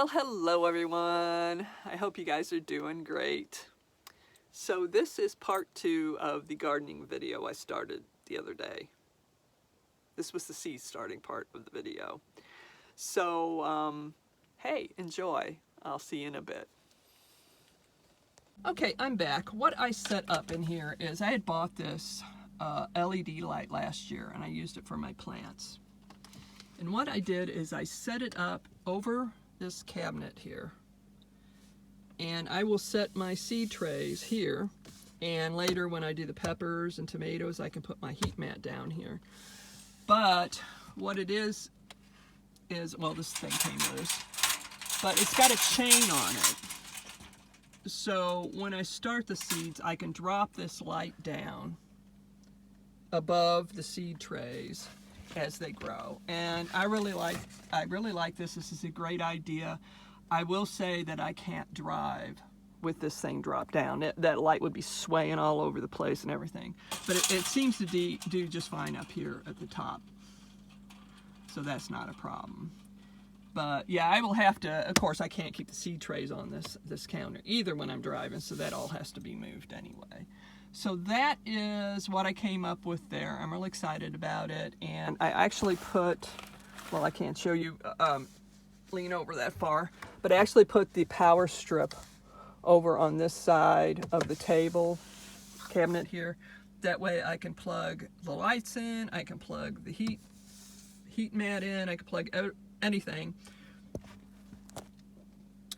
Well, hello everyone. I hope you guys are doing great. So this is part 2 of the gardening video I started the other day. This was the seed starting part of the video. So, hey, enjoy. I'll see you in a bit. Okay, I'm back. What I set up in here is I had bought this LED light last year and I used it for my plants. And what I did is I set it up over this cabinet here, and I will set my seed trays here, and later when I do the peppers and tomatoes I can put my heat mat down here. But what it is well, this thing came loose, but it's got a chain on it, so when I start the seeds I can drop this light down above the seed trays as they grow, and I really like this. This is a great idea. I will say that I can't drive with this thing dropped down. That light would be swaying all over the place and everything, but it seems to do just fine up here at the top, so that's not a problem. But yeah, I will have to, of course I can't keep the seed trays on this counter either when I'm driving, so that all has to be moved anyway. So that is what I came up with there. I'm really excited about it, and I actually put, well, I can't show you, lean over that far, but I actually put the power strip over on this side of the table cabinet here. That way I can plug the lights in, I can plug the heat mat in, I can plug anything.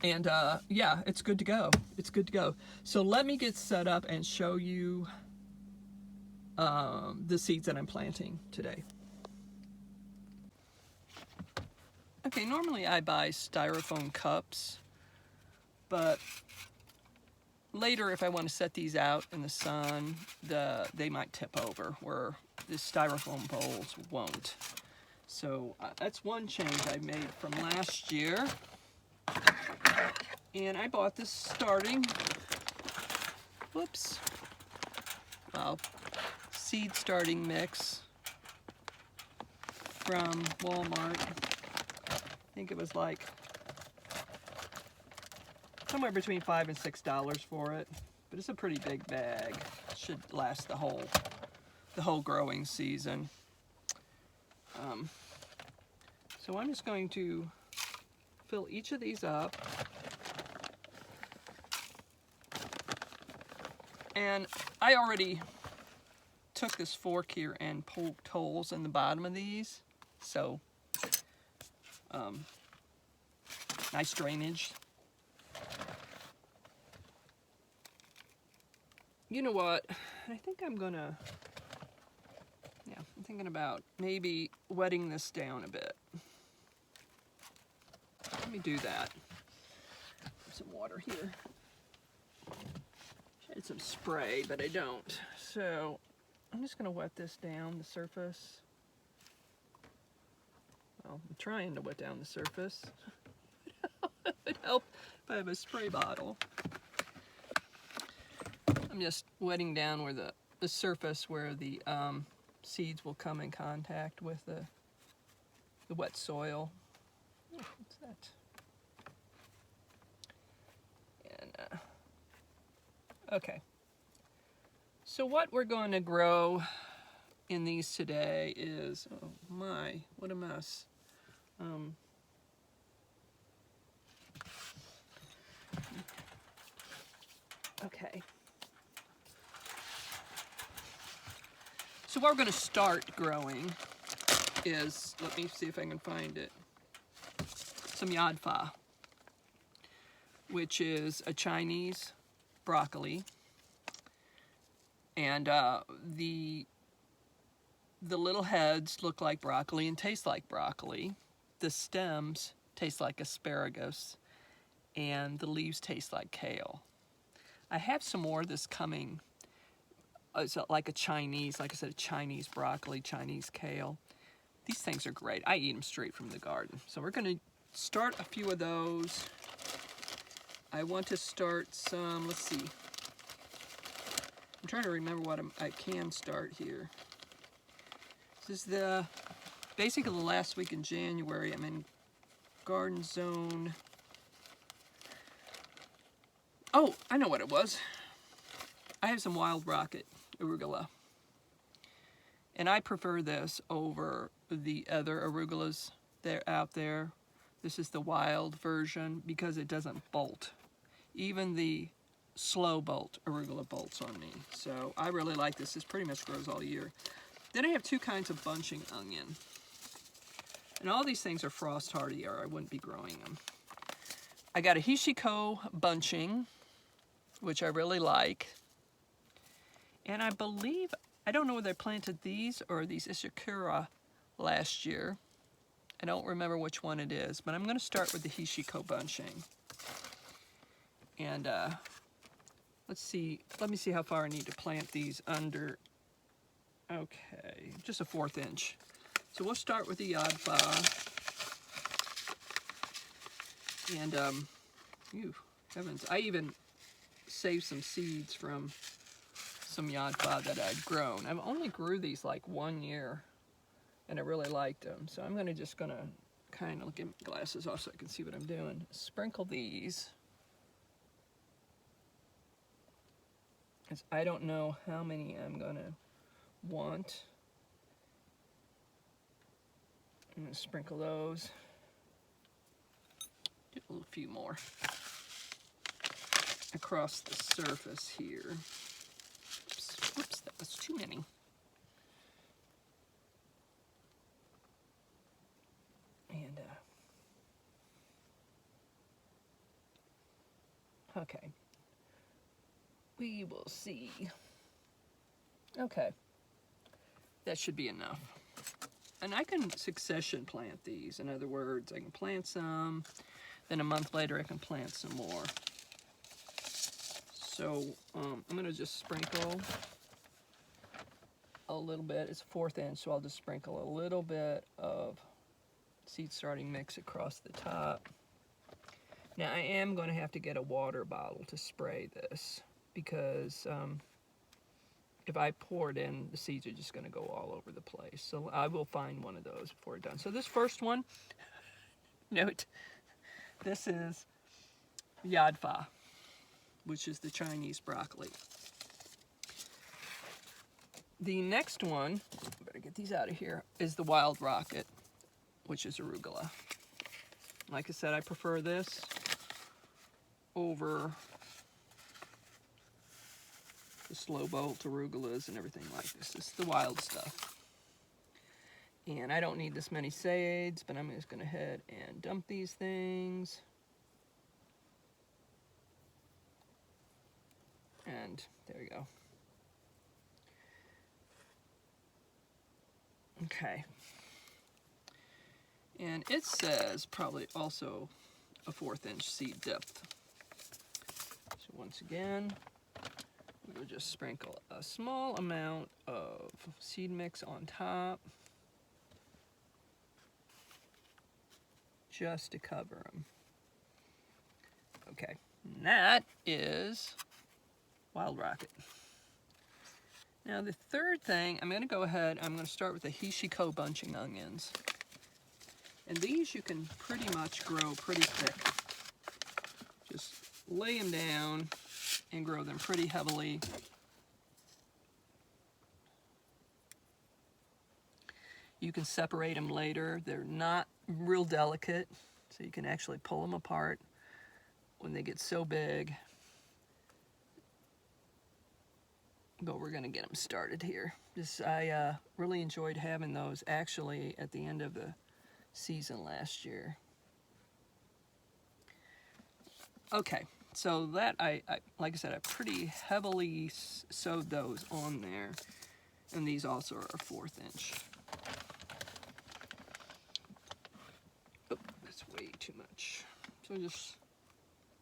And yeah, it's good to go. It's good to go. So let me get set up and show you the seeds that I'm planting today. Okay, normally I buy styrofoam cups, but later if I want to set these out in the sun, they might tip over, where the styrofoam bowls won't. So that's one change I made from last year. And I bought this seed starting mix from Walmart. I think it was like somewhere between $5 and $6 for it, but it's a pretty big bag. It should last the whole growing season. So I'm just going to fill each of these up. And I already took this fork here and poked holes in the bottom of these, so nice drainage. You know what? I think I'm thinking about maybe wetting this down a bit. Let me do that. Put some water here. I had some spray, but I don't. So I'm just going to wet this down, the surface. Well, I'm trying to wet down the surface. It would help if I have a spray bottle. I'm just wetting down where the surface where the seeds will come in contact with the wet soil. Oh, what's that? And okay. So what we're going to grow in these today is, oh my, what a mess. Okay. So what we're going to start growing is, let me see if I can find it, some yadfa, which is a Chinese broccoli. And the little heads look like broccoli and taste like broccoli. The stems taste like asparagus, and the leaves taste like kale. I have some more of this coming. It's like a Chinese, like I said, a Chinese broccoli, Chinese kale. These things are great. I eat them straight from the garden. So we're going to start a few of those. I want to start some, let's see. I'm trying to remember what I can start here. This is basically the last week in January. I'm in garden zone Oh, I know what it was. I have some Wild Rocket arugula. And I prefer this over the other arugulas that are out there. This is the wild version because it doesn't bolt. Even the slow bolt arugula bolts on me. So I really like this. This pretty much grows all year. Then I have two kinds of bunching onion. And all these things are frost hardy or I wouldn't be growing them. I got a Hishiko bunching, which I really like. And I believe, I don't know whether I planted these or these Ishikura last year. I don't remember which one it is, but I'm going to start with the Hishiko bunching. And let's see, let me see how far I need to plant these under. Okay, just a 1/4 inch. So we'll start with the Yadfa. And, ew, heavens, I even saved some seeds from some Yadfa that I'd grown. I've only grew these like 1 year, and I really liked them. So I'm just gonna kind of get my glasses off so I can see what I'm doing. Sprinkle these. Because I don't know how many I'm gonna want. I'm gonna sprinkle those. Get a little few more across the surface here. Whoops, that was too many. And, okay. We will see. Okay. That should be enough. And I can succession plant these. In other words, I can plant some, then a month later I can plant some more. So I'm going to just sprinkle a little bit. It's a 1/4 inch, so I'll just sprinkle a little bit of seed starting mix across the top. Now I am going to have to get a water bottle to spray this because if I pour it in, the seeds are just going to go all over the place. So I will find one of those before it's done. So this first one, note, this is Yadfa, which is the Chinese broccoli. The next one, better get these out of here, is the Wild Rocket, which is arugula. Like I said, I prefer this over the slow bolt arugulas and everything like this. This is the wild stuff. And I don't need this many seeds, but I'm just going to head and dump these things. And there we go. Okay. And it says probably also a 1/4 inch seed depth. So once again, we'll just sprinkle a small amount of seed mix on top, just to cover them. Okay, and that is Wild Rocket. Now the third thing, I'm going to go ahead, I'm going to start with the Hishiko bunching onions. And these you can pretty much grow pretty thick. Just lay them down and grow them pretty heavily. You can separate them later. They're not real delicate, so you can actually pull them apart when they get so big. But we're going to get them started here. I really enjoyed having those actually at the end of the season last year. Okay, so that I like I said, I pretty heavily sewed those on there, and these also are a 1/4 inch. Oh, that's way too much. So just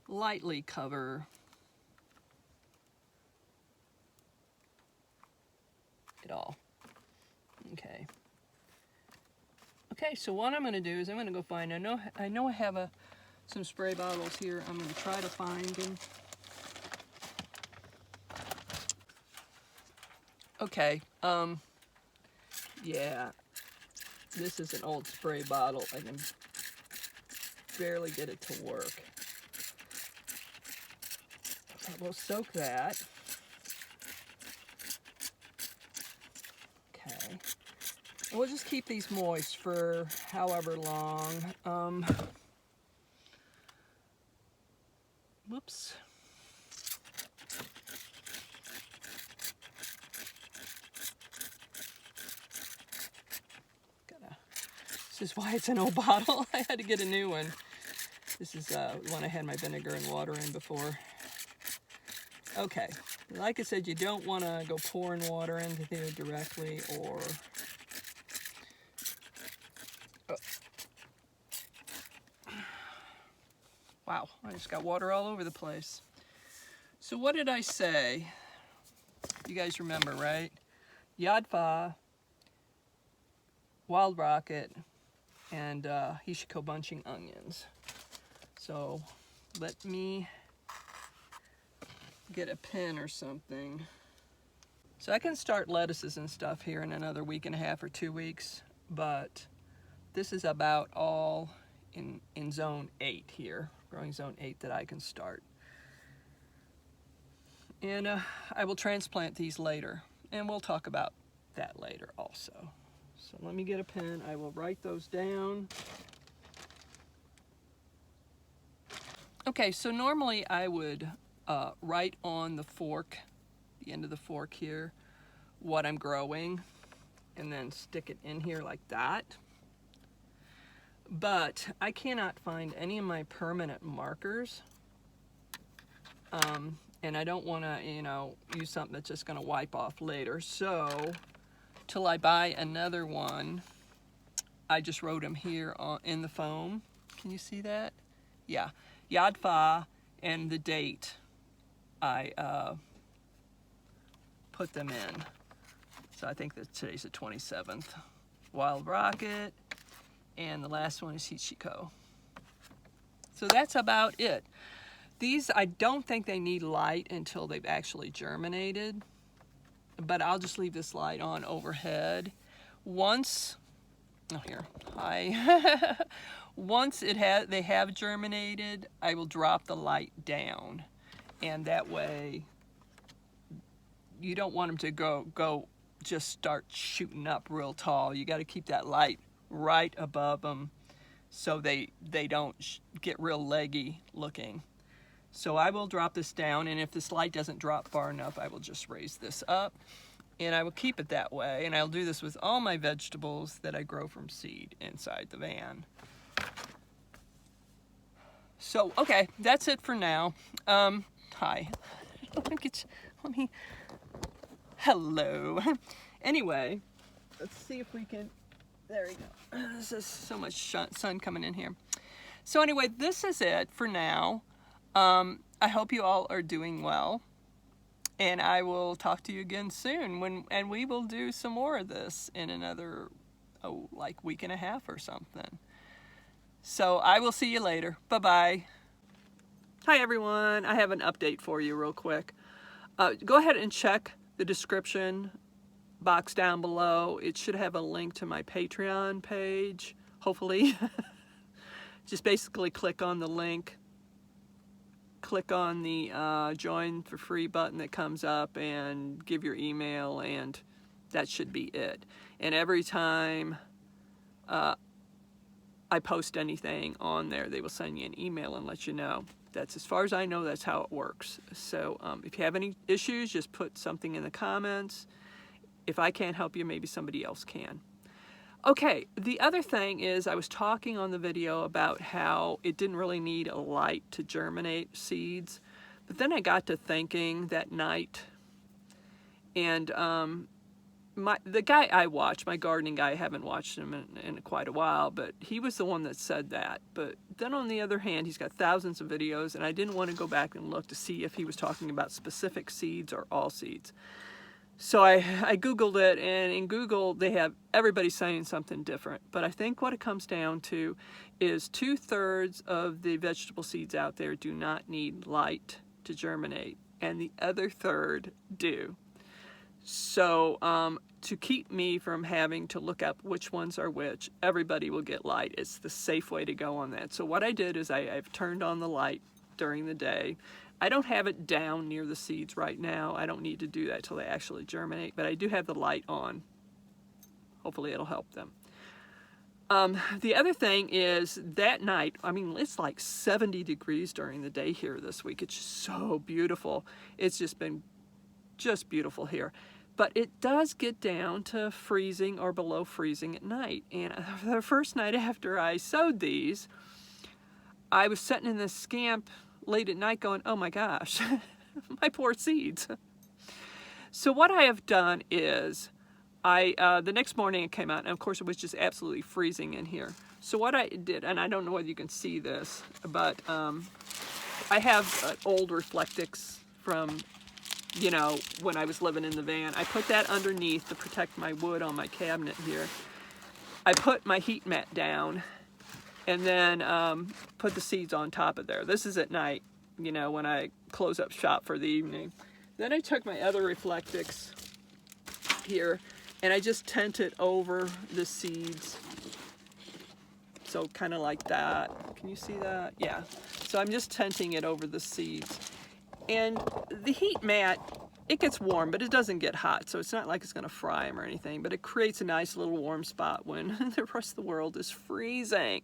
lightly cover it all. Okay. Okay, so what I'm going to do is I'm going to go find, I know I have some spray bottles here. I'm going to try to find them. Okay, yeah, this is an old spray bottle. I can barely get it to work. we'll soak that. Okay. And we'll just keep these moist for however long. Whoops. This is why it's an old bottle. I had to get a new one. This is one I had my vinegar and water in before. Okay, like I said, you don't want to go pouring water into there directly, or wow, I just got water all over the place. So what did I say? You guys remember, right? Yadfa, Wild Rocket, and Hishiko bunching onions. So let me get a pen or something. So I can start lettuces and stuff here in another week and a half or 2 weeks, but this is about all in zone 8 here, growing zone 8, that I can start. And I will transplant these later, and we'll talk about that later also. So let me get a pen. I will write those down. Okay, so normally I would write on the fork, the end of the fork here, what I'm growing, and then stick it in here like that. But I cannot find any of my permanent markers. And I don't want to, you know, use something that's just going to wipe off later. So, till I buy another one, I just wrote them here in the foam. Can you see that? Yeah. Yadfa and the date. I put them in. So I think that today's the 27th. Wild Rocket. And the last one is Hishiko. So that's about it. These, I don't think they need light until they've actually germinated, but I'll just leave this light on overhead. Once, oh here, hi. Once they have germinated, I will drop the light down, and that way you don't want them to go just start shooting up real tall. You got to keep that light right above them so they don't get real leggy looking. So I will drop this down, and if this light doesn't drop far enough, I will just raise this up, and I will keep it that way. And I'll do this with all my vegetables that I grow from seed inside the van. So, okay, that's it for now. Hi. Let me, hello. Anyway, let's see if we can, there we go. This is so much sun coming in here. So anyway, this is it for now. I hope you all are doing well, and I will talk to you again soon and we will do some more of this in another, like week and a half or something. So I will see you later. Bye-bye. Hi everyone. I have an update for you real quick. Go ahead and check the description box down below. It should have a link to my Patreon page, hopefully. Just basically click on the link. Click on the join for free button that comes up and give your email, and that should be it. And every time I post anything on there, they will send you an email and let you know. That's, as far as I know, that's how it works. So if you have any issues, just put something in the comments. If I can't help you, maybe somebody else can. Okay, the other thing is I was talking on the video about how it didn't really need a light to germinate seeds, but then I got to thinking that night, and the guy I watch, my gardening guy, I haven't watched him in quite a while, but he was the one that said that. But then on the other hand, he's got thousands of videos, and I didn't want to go back and look to see if he was talking about specific seeds or all seeds. So I Googled it, and in Google they have everybody saying something different. But I think what it comes down to is 2/3 of the vegetable seeds out there do not need light to germinate, and the other third do. So to keep me from having to look up which ones are which, everybody will get light. It's the safe way to go on that. So what I did is I've turned on the light during the day, I don't have it down near the seeds right now. I don't need to do that till they actually germinate, but I do have the light on. Hopefully it'll help them. The other thing is that night, I mean, it's like 70 degrees during the day here this week. It's just so beautiful. It's just been beautiful here. But it does get down to freezing or below freezing at night. And the first night after I sowed these, I was sitting in this Scamp late at night going, oh my gosh, my poor seeds. So what I have done is, the next morning it came out, and of course it was just absolutely freezing in here. So what I did, and I don't know whether you can see this, but I have old Reflectix from, you know, when I was living in the van. I put that underneath to protect my wood on my cabinet here. I put my heat mat down, and then put the seeds on top of there. This is at night, you know, when I close up shop for the evening. Then I took my other Reflectix here, and I just tent it over the seeds. So kind of like that. Can you see that? Yeah. So I'm just tenting it over the seeds. And the heat mat, it gets warm, but it doesn't get hot. So it's not like it's going to fry them or anything, but it creates a nice little warm spot when the rest of the world is freezing.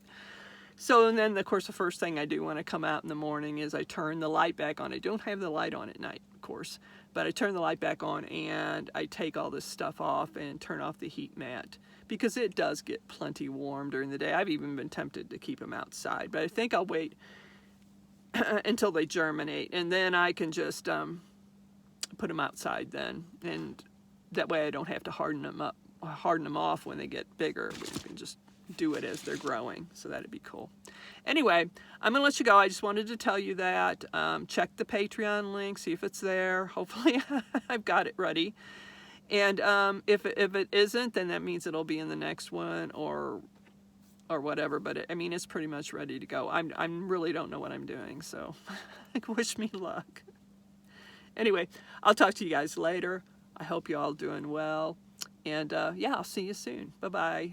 So, and then of course the first thing I do when I come out in the morning is I turn the light back on. I don't have the light on at night, of course, but I turn the light back on and I take all this stuff off and turn off the heat mat because it does get plenty warm during the day. I've even been tempted to keep them outside, but I think I'll wait until they germinate, and then I can just put them outside then, and that way I don't have to harden them off when they get bigger. We can just do it as they're growing, so that'd be cool. Anyway, I'm gonna let you go. I just wanted to tell you that. Check the Patreon link, see if it's there. Hopefully I've got it ready. And if it isn't, then that means it'll be in the next one or whatever. But I mean, it's pretty much ready to go. I really don't know what I'm doing, so wish me luck. Anyway, I'll talk to you guys later. I hope you all doing well. And yeah, I'll see you soon. Bye-bye.